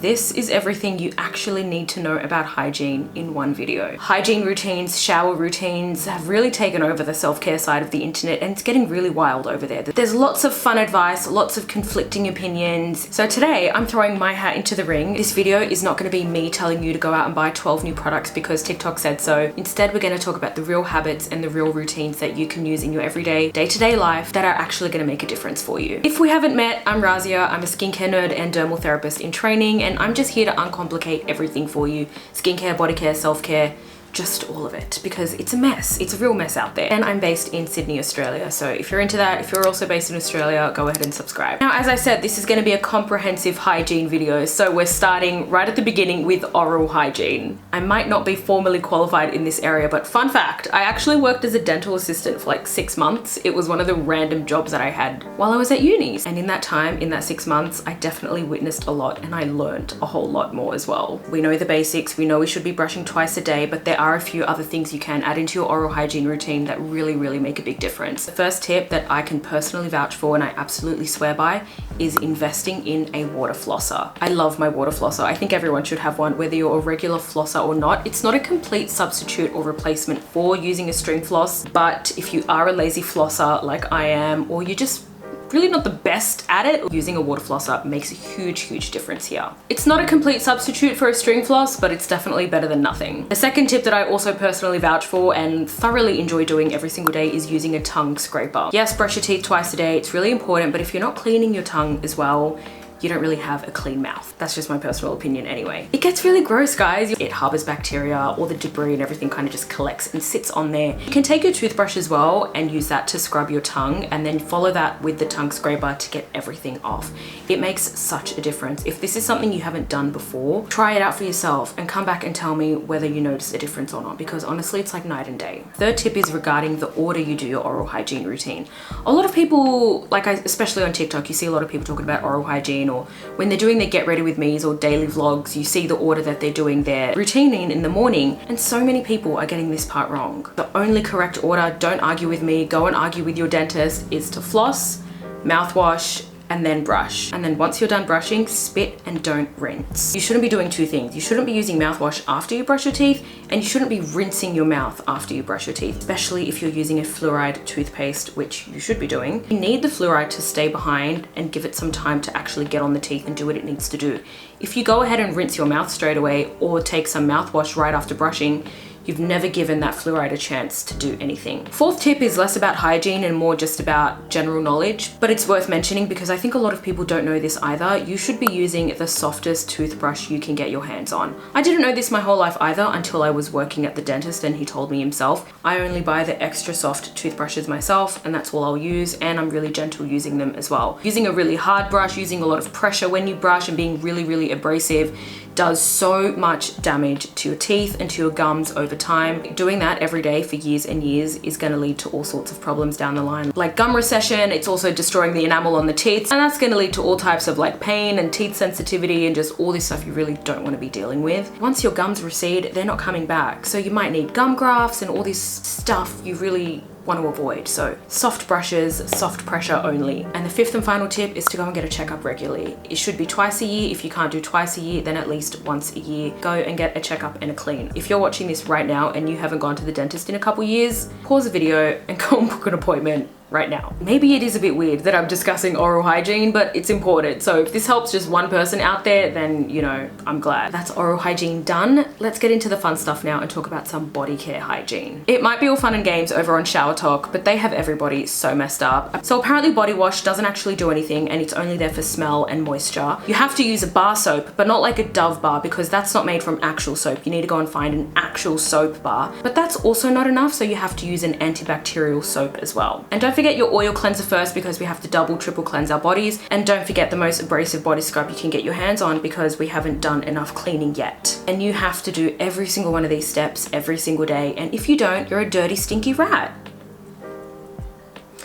this is everything you actually need to know about hygiene in one video. Hygiene routines, shower routines have really taken over the self-care side of the internet, and it's getting really wild over there. There's lots of fun advice, lots of conflicting opinions. So today I'm throwing my hat into the ring. This video is not going to be me telling you to go out and buy 12 new products because TikTok said so. Instead, we're going to talk about the real habits and the real routines that you can use in your everyday, day-to-day life that are actually going to make a difference for you. If we haven't met, I'm Razia. I'm a skincare nerd and dermal therapist in training, and I'm just here to uncomplicate everything for you. Skincare, body care, self-care, just all of it, because it's a mess. It's a real mess out there. And I'm based in Sydney, Australia. So if you're into that, if you're also based in Australia, go ahead and subscribe. Now, as I said, this is going to be a comprehensive hygiene video. So we're starting right at the beginning with oral hygiene. I might not be formally qualified in this area, but fun fact, I actually worked as a dental assistant for like 6 months. It was one of the random jobs that I had while I was at uni. And in that time, in that 6 months, I definitely witnessed a lot, and I learned a whole lot more as well. We know the basics. We know we should be brushing twice a day, but there are a few other things you can add into your oral hygiene routine that really make a big difference. The first tip that I can personally vouch for, and I absolutely swear by, is investing in a water flosser. I love my water flosser. I think everyone should have one, whether you're a regular flosser or not. It's not a complete substitute or replacement for using a string floss, but if you are a lazy flosser like I am, or you just really not the best at it, using a water flosser makes a huge difference here. It's not a complete substitute for a string floss, but it's definitely better than nothing. The second tip that I also personally vouch for and thoroughly enjoy doing every single day is using a tongue scraper. Yes, brush your teeth twice a day, it's really important, but if you're not cleaning your tongue as well, you don't really have a clean mouth. That's just my personal opinion anyway. It gets really gross, guys. It harbors bacteria, all the debris and everything kind of just collects and sits on there. You can take your toothbrush as well and use that to scrub your tongue, and then follow that with the tongue scraper to get everything off. It makes such a difference. If this is something you haven't done before, try it out for yourself and come back and tell me whether you notice a difference or not, because honestly, it's like night and day. Third tip is regarding the order you do your oral hygiene routine. A lot of people, especially on TikTok, you see a lot of people talking about oral hygiene, or when they're doing their get ready with me's or daily vlogs, you see the order that they're doing their routine in the morning, and so many people are getting this part wrong. The only correct order, don't argue with me, go and argue with your dentist, is to floss, mouthwash, and then brush. And then once you're done brushing, spit and don't rinse. You shouldn't be doing two things. You shouldn't be using mouthwash after you brush your teeth, and you shouldn't be rinsing your mouth after you brush your teeth, especially if you're using a fluoride toothpaste, which you should be doing. You need the fluoride to stay behind and give it some time to actually get on the teeth and do what it needs to do. If you go ahead and rinse your mouth straight away, or take some mouthwash right after brushing, you've never given that fluoride a chance to do anything. Fourth tip is less about hygiene and more just about general knowledge, but it's worth mentioning because I think a lot of people don't know this either. You should be using the softest toothbrush you can get your hands on. I didn't know this my whole life either until I was working at the dentist and he told me himself. I only buy the extra soft toothbrushes myself, and that's all I'll use, and I'm really gentle using them as well. Using a really hard brush, using a lot of pressure when you brush, and being really abrasive does so much damage to your teeth and to your gums over time. Doing that every day for years and years is going to lead to all sorts of problems down the line, like gum recession. It's also destroying the enamel on the teeth, and that's going to lead to all types of like pain and teeth sensitivity and just all this stuff you really don't want to be dealing with. Once your gums recede, they're not coming back, so you might need gum grafts and all this stuff you really want to avoid. So soft brushes, soft pressure only. And the fifth and final tip is to go and get a checkup regularly. It should be twice a year. If you can't do twice a year, then at least once a year. Go and get a checkup and a clean. If you're watching this right now and you haven't gone to the dentist in a couple years, pause the video and go and book an appointment right now. Maybe it is a bit weird that I'm discussing oral hygiene, but it's important. So if this helps just one person out there, then, you know, I'm glad. That's oral hygiene done. Let's get into the fun stuff now and talk about some body care hygiene. It might be all fun and games over on showertok, but they have everybody so messed up. So apparently body wash doesn't actually do anything, and it's only there for smell and moisture. You have to use a bar soap, but not like a Dove bar, because that's not made from actual soap. You need to go and find an actual soap bar, but that's also not enough, so you have to use an antibacterial soap as well. And don't forget your oil cleanser first, because we have to double, triple cleanse our bodies. And don't forget the most abrasive body scrub you can get your hands on, because we haven't done enough cleaning yet. And you have to do every single one of these steps every single day. And if you don't, you're a dirty, stinky rat.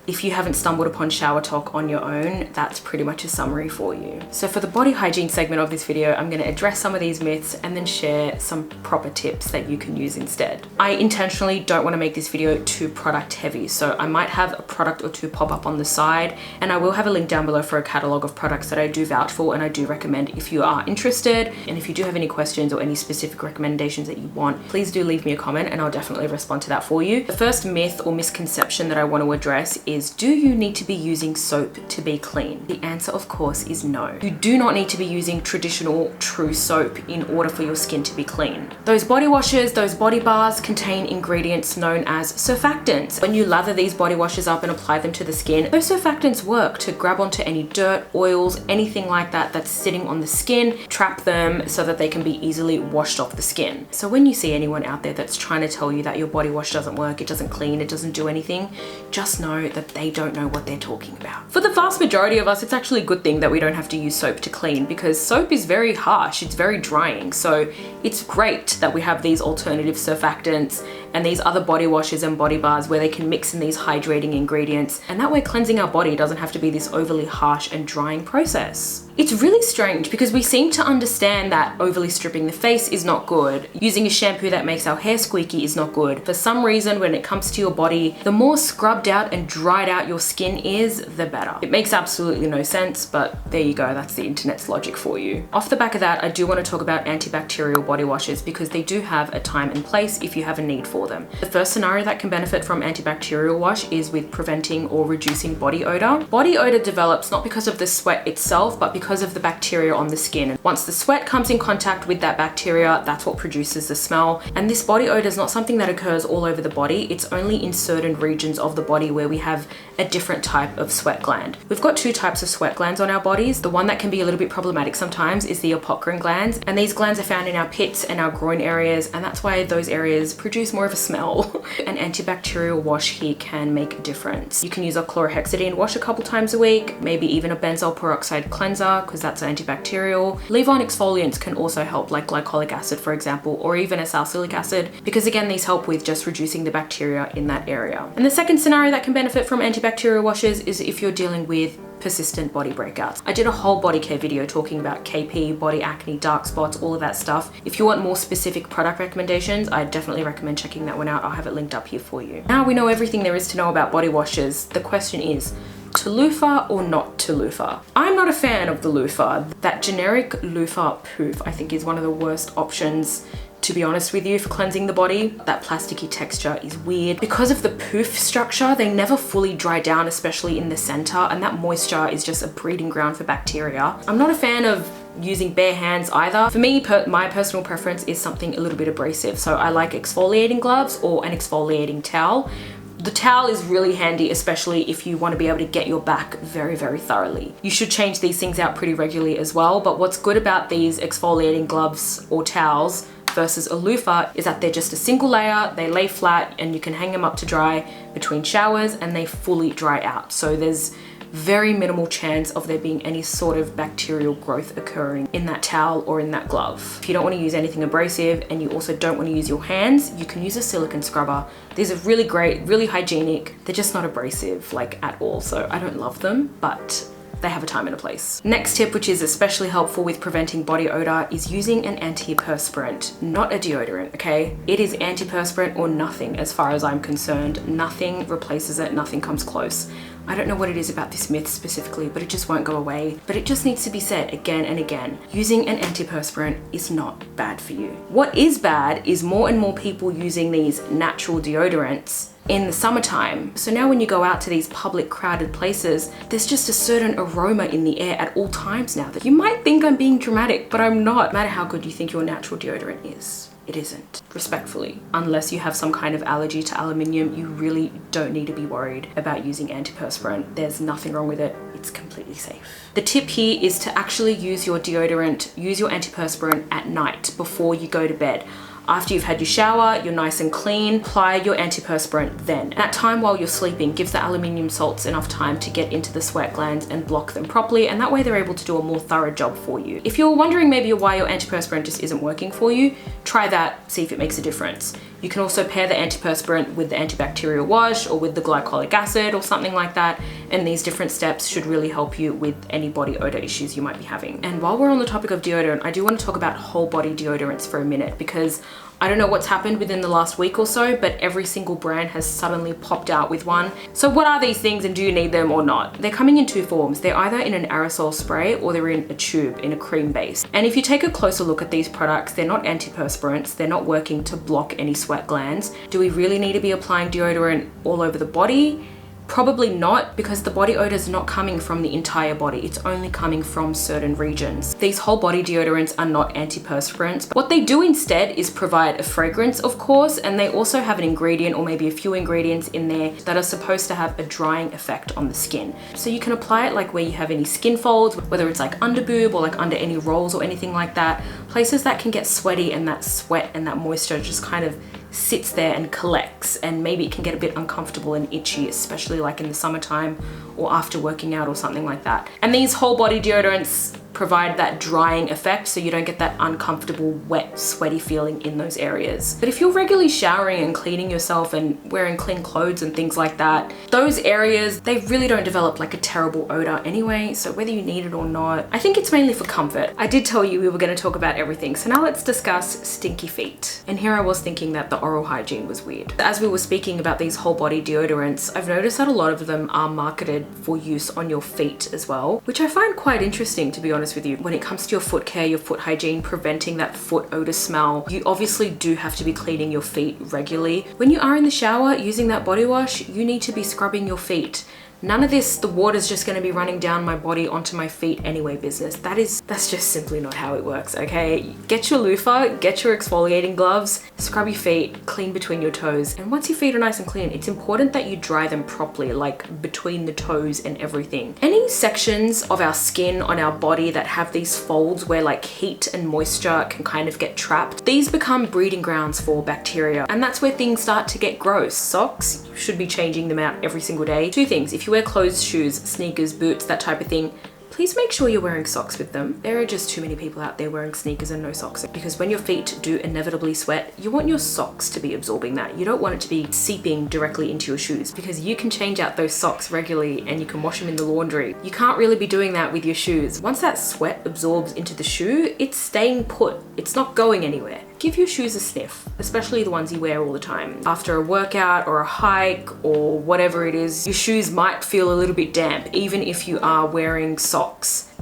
If you haven't stumbled upon showertok on your own, that's pretty much a summary for you. So for the body hygiene segment of this video, I'm going to address some of these myths and then share some proper tips that you can use instead. I intentionally don't want to make this video too product heavy, so I might have a product or two pop up on the side, and I will have a link down below for a catalog of products that I do vouch for and I do recommend if you are interested. And if you do have any questions or any specific recommendations that you want, please do leave me a comment and I'll definitely respond to that for you. The first myth or misconception that I want to address is, do you need to be using soap to be clean? The answer, of course, is no. You do not need to be using traditional true soap in order for your skin to be clean. Those body washes, those body bars contain ingredients known as surfactants. When you lather these body washes up and apply them to the skin, those surfactants work to grab onto any dirt, oils, anything like that that's sitting on the skin, trap them so that they can be easily washed off the skin. So when you see anyone out there that's trying to tell you that your body wash doesn't work, it doesn't clean, it doesn't do anything, just know that they don't know what they're talking about. For the vast majority of us, it's actually a good thing that we don't have to use soap to clean, because soap is very harsh, it's very drying. So it's great that we have these alternative surfactants and these other body washes and body bars where they can mix in these hydrating ingredients, and that way cleansing our body doesn't have to be this overly harsh and drying process. It's really strange because we seem to understand that overly stripping the face is not good. Using a shampoo that makes our hair squeaky is not good. For some reason, when it comes to your body, the more scrubbed out and dried out your skin is, the better. It makes absolutely no sense, but there you go, that's the internet's logic for you. Off the back of that, I do want to talk about antibacterial body washes because they do have a time and place if you have a need for them. The first scenario that can benefit from antibacterial wash is with preventing or reducing body odor. Body odor develops not because of the sweat itself, but because of the bacteria on the skin. Once the sweat comes in contact with that bacteria, that's what produces the smell. And this body odor is not something that occurs all over the body. It's only in certain regions of the body where we have a different type of sweat gland. We've got two types of sweat glands on our bodies. The one that can be a little bit problematic sometimes is the apocrine glands, and these glands are found in our pits and our groin areas, and that's why those areas produce more of a smell. An antibacterial wash here can make a difference. You can use a chlorhexidine wash a couple times a week, maybe even a benzoyl peroxide cleanser because that's antibacterial. Leave-on exfoliants can also help, like glycolic acid, for example, or even a salicylic acid, because again, these help with just reducing the bacteria in that area. And the second scenario that can benefit from antibacterial washes is if you're dealing with persistent body breakouts. I did a whole body care video talking about KP, body acne, dark spots, all of that stuff. If you want more specific product recommendations, I definitely recommend checking that one out. I'll have it linked up here for you. Now we know everything there is to know about body washes. The question is, to loofah or not to loofah? I'm not a fan of the loofah. That generic loofah poof, I think, is one of the worst options, to be honest with you, for cleansing the body. That plasticky texture is weird. Because of the poof structure, they never fully dry down, especially in the center, and that moisture is just a breeding ground for bacteria. I'm not a fan of using bare hands either. For me, my personal preference is something a little bit abrasive. So I like exfoliating gloves or an exfoliating towel. The towel is really handy, especially if you want to be able to get your back very, very thoroughly. You should change these things out pretty regularly as well, but what's good about these exfoliating gloves or towels versus a loofah is that they're just a single layer, they lay flat, and you can hang them up to dry between showers and they fully dry out. So there's very minimal chance of there being any sort of bacterial growth occurring in that towel or in that glove. If you don't want to use anything abrasive and you also don't want to use your hands, you can use a silicone scrubber. These are really great, really hygienic. They're just not abrasive like at all. So I don't love them, but they have a time and a place. Next tip, which is especially helpful with preventing body odor, is using an antiperspirant, not a deodorant, okay? It is antiperspirant or nothing as far as I'm concerned. Nothing replaces it, nothing comes close. I don't know what it is about this myth specifically, but it just won't go away. But it just needs to be said again and again. Using an antiperspirant is not bad for you. What is bad is more and more people using these natural deodorants in the summertime. So now when you go out to these public crowded places, there's just a certain aroma in the air at all times now that you might think I'm being dramatic, but I'm not. No matter how good you think your natural deodorant is, it isn't, respectfully. Unless you have some kind of allergy to aluminium, you really don't need to be worried about using antiperspirant. There's nothing wrong with it. It's completely safe. The tip here is to actually use your deodorant, use your antiperspirant at night before you go to bed. After you've had your shower, you're nice and clean, apply your antiperspirant then. That time while you're sleeping gives the aluminium salts enough time to get into the sweat glands and block them properly, and that way they're able to do a more thorough job for you. If you're wondering maybe why your antiperspirant just isn't working for you, try that, see if it makes a difference. You can also pair the antiperspirant with the antibacterial wash or with the glycolic acid or something like that. And these different steps should really help you with any body odor issues you might be having. And while we're on the topic of deodorant, I do want to talk about whole body deodorants for a minute, because I don't know what's happened within the last week or so, but every single brand has suddenly popped out with one. So what are these things and do you need them or not? They're coming in two forms. They're either in an aerosol spray or they're in a tube in a cream base. And if you take a closer look at these products, they're not antiperspirants. They're not working to block any sweat glands. Do we really need to be applying deodorant all over the body? Probably not, because the body odor is not coming from the entire body. It's only coming from certain regions. These whole body deodorants are not antiperspirants. What they do instead is provide a fragrance, of course, and they also have an ingredient or maybe a few ingredients in there that are supposed to have a drying effect on the skin. So you can apply it like where you have any skin folds, whether it's like under boob or like under any rolls or anything like that. Places that can get sweaty and that sweat and that moisture just kind of sits there and collects, and maybe it can get a bit uncomfortable and itchy, especially like in the summertime or after working out or something like that. And these whole body deodorants provide that drying effect so you don't get that uncomfortable, wet, sweaty feeling in those areas. But if you're regularly showering and cleaning yourself and wearing clean clothes and things like that, those areas, they really don't develop like a terrible odor anyway, so whether you need it or not, I think it's mainly for comfort. I did tell you we were going to talk about everything, so now let's discuss stinky feet. And here I was thinking that the oral hygiene was weird. As we were speaking about these whole body deodorants, I've noticed that a lot of them are marketed for use on your feet as well, which I find quite interesting, to be honest with you. When it comes to your foot care, your foot hygiene, preventing that foot odor smell, you obviously do have to be cleaning your feet regularly. When you are in the shower using that body wash, you need to be scrubbing your feet. None of this, the water's just gonna be running down my body onto my feet anyway business. That's just simply not how it works, okay? Get your loofah, get your exfoliating gloves, scrub your feet, clean between your toes. And once your feet are nice and clean, it's important that you dry them properly, like between the toes and everything. Any sections of our skin on our body that have these folds where like heat and moisture can kind of get trapped, these become breeding grounds for bacteria. And that's where things start to get gross. Socks, you should be changing them out every single day. Two things, if you wear closed shoes, sneakers, boots, that type of thing, please make sure you're wearing socks with them. There are just too many people out there wearing sneakers and no socks, because when your feet do inevitably sweat, you want your socks to be absorbing that. You don't want it to be seeping directly into your shoes, because you can change out those socks regularly and you can wash them in the laundry. You can't really be doing that with your shoes. Once that sweat absorbs into the shoe, it's staying put. It's not going anywhere. Give your shoes a sniff, especially the ones you wear all the time. After a workout or a hike or whatever it is, your shoes might feel a little bit damp, even if you are wearing socks.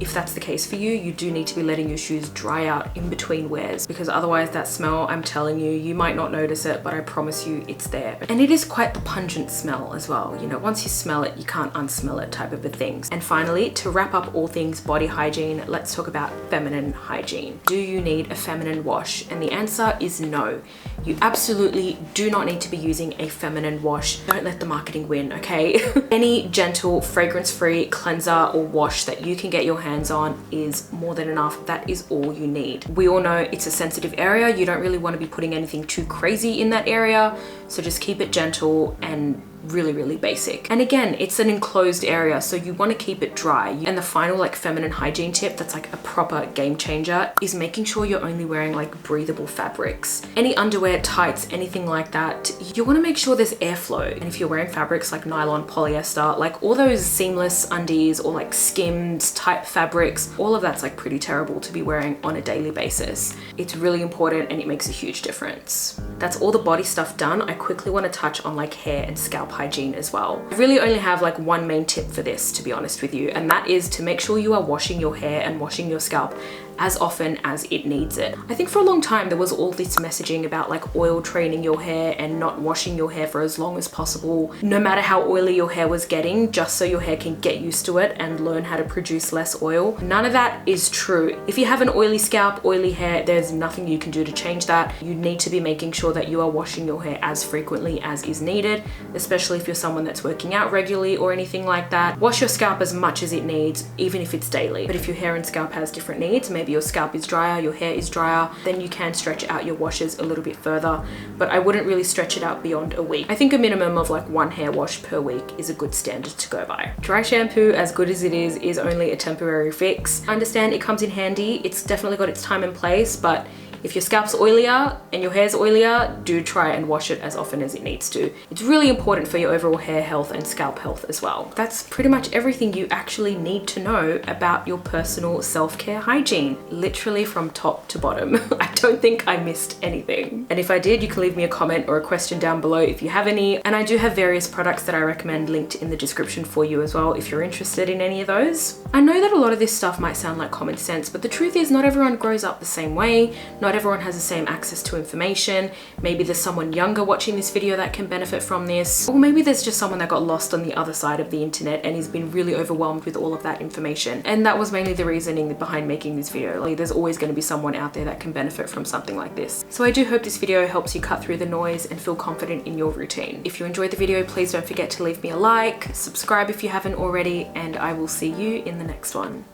If that's the case for you, you do need to be letting your shoes dry out in between wears, because otherwise that smell, I'm telling you, you might not notice it, but I promise you it's there. And it is quite the pungent smell as well. You know, once you smell it, you can't unsmell it type of a thing. And finally, to wrap up all things body hygiene, let's talk about feminine hygiene. Do you need a feminine wash? And the answer is no. You absolutely do not need to be using a feminine wash. Don't let the marketing win, okay? Any gentle, fragrance-free cleanser or wash that you can get your hands on is more than enough. That is all you need. We all know it's a sensitive area. You don't really want to be putting anything too crazy in that area. So just keep it gentle and really basic. And again, it's an enclosed area, so you want to keep it dry. And the final like feminine hygiene tip that's like a proper game changer is making sure you're only wearing like breathable fabrics. Any underwear, tights, anything like that, you want to make sure there's airflow. And if you're wearing fabrics like nylon, polyester, like all those seamless undies or like skims type fabrics, all of that's like pretty terrible to be wearing on a daily basis. It's really important and it makes a huge difference. That's all the body stuff done. I quickly want to touch on like hair and scalp hygiene as well. I really only have like one main tip for this, to be honest with you, and that is to make sure you are washing your hair and washing your scalp as often as it needs it. I think for a long time there was all this messaging about like oil training your hair and not washing your hair for as long as possible, no matter how oily your hair was getting, just so your hair can get used to it and learn how to produce less oil. None of that is true. If you have an oily scalp, oily hair, there's nothing you can do to change that. You need to be making sure that you are washing your hair as frequently as is needed, especially if you're someone that's working out regularly or anything like that. Wash your scalp as much as it needs, even if it's daily. But if your hair and scalp has different needs, maybe your scalp is drier, your hair is drier, then you can stretch out your washes a little bit further, but I wouldn't really stretch it out beyond a week. I think a minimum of like one hair wash per week is a good standard to go by. Dry shampoo, as good as it is only a temporary fix. I understand it comes in handy. It's definitely got its time and place, but If your scalp's oilier and your hair's oilier, do try and wash it as often as it needs to. It's really important for your overall hair health and scalp health as well. That's pretty much everything you actually need to know about your personal self-care hygiene, literally from top to bottom. I don't think I missed anything. And if I did, you can leave me a comment or a question down below if you have any. And I do have various products that I recommend linked in the description for you as well if you're interested in any of those. I know that a lot of this stuff might sound like common sense, but the truth is not everyone grows up the same way. Not everyone has the same access to information. Maybe there's someone younger watching this video that can benefit from this, or maybe there's just someone that got lost on the other side of the internet and has been really overwhelmed with all of that information. And that was mainly the reasoning behind making this video. Like, there's always going to be someone out there that can benefit from something like this. So I do hope this video helps you cut through the noise and feel confident in your routine. If you enjoyed the video, please don't forget to leave me a like, subscribe if you haven't already, and I will see you in the next one.